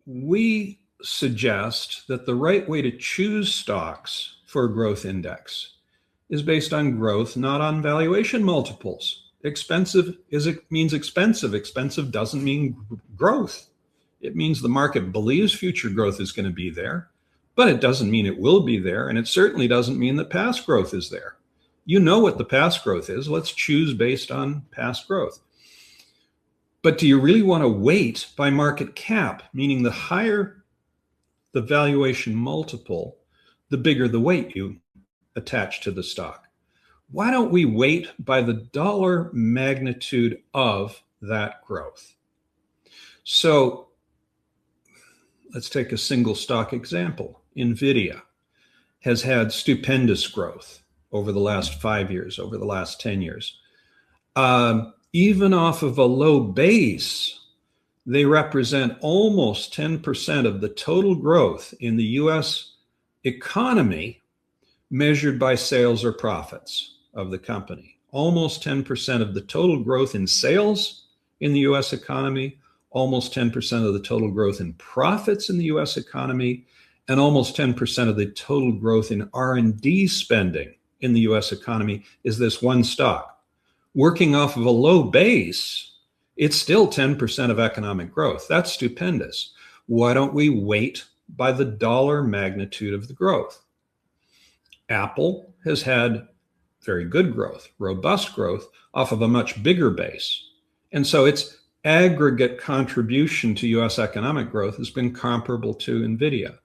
we suggest that the right way to choose stocks for a growth index is based on growth, not on valuation multiples. Expensive means expensive. Expensive doesn't mean growth. It means the market believes future growth is going to be there, but it doesn't mean it will be there. And it certainly doesn't mean that past growth is there. You know what the past growth is. Let's choose based on past growth. But do you really want to weight by market cap, meaning the higher the valuation multiple, the bigger the weight you attach to the stock? Why don't we weight by the dollar magnitude of that growth? So let's take a single stock example. NVIDIA has had stupendous growth over the last 5 years, over the last 10 years. Even off of a low base, they represent almost 10% of the total growth in the US economy measured by sales or profits of the company. Almost 10% of the total growth in sales in the US economy, almost 10% of the total growth in profits in the US economy, and almost 10% of the total growth in R&D spending in the US economy is this one stock. Working off of a low base, it's still 10% of economic growth. That's stupendous. Why don't we weight by the dollar magnitude of the growth? Apple has had very good growth, robust growth off of a much bigger base. And so its aggregate contribution to US economic growth has been comparable to NVIDIA.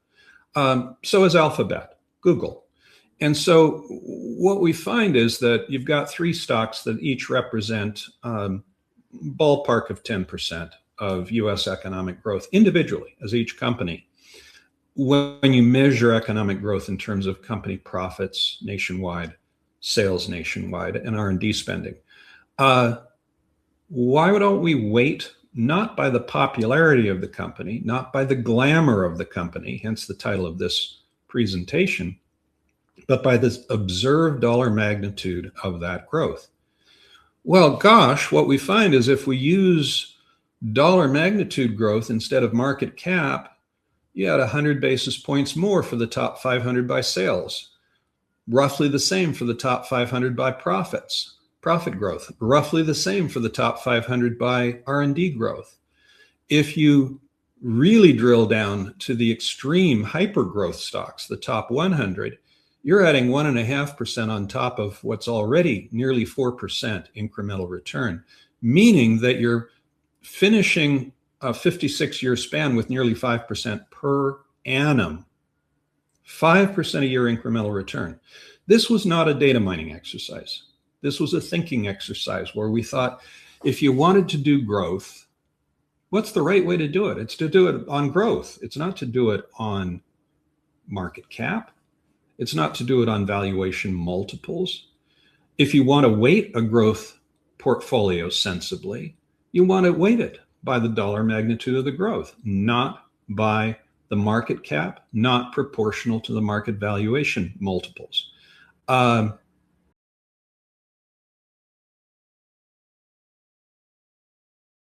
So is Alphabet, Google. And so what we find is that you've got three stocks that each represent ballpark of 10% of US economic growth individually as each company. When you measure economic growth in terms of company profits nationwide, sales nationwide, and R&D spending, why don't we weight not by the popularity of the company, not by the glamour of the company, hence the title of this presentation, but by this observed dollar magnitude of that growth? Well, gosh, what we find is if we use dollar magnitude growth instead of market cap, you had 100 basis points more for the top 500 by sales, roughly the same for the top 500 by profit growth, roughly the same for the top 500 by R&D growth. If you really drill down to the extreme hyper growth stocks, the top 100, you're adding 1.5% on top of what's already nearly 4% incremental return, meaning that you're finishing a 56-year span with nearly 5% per annum, 5% a year incremental return. This was not a data mining exercise. This was a thinking exercise where we thought, if you wanted to do growth, what's the right way to do it? It's to do it on growth. It's not to do it on market cap. It's not to do it on valuation multiples. If you want to weight a growth portfolio sensibly, you want to weight it by the dollar magnitude of the growth, not by the market cap, not proportional to the market valuation multiples.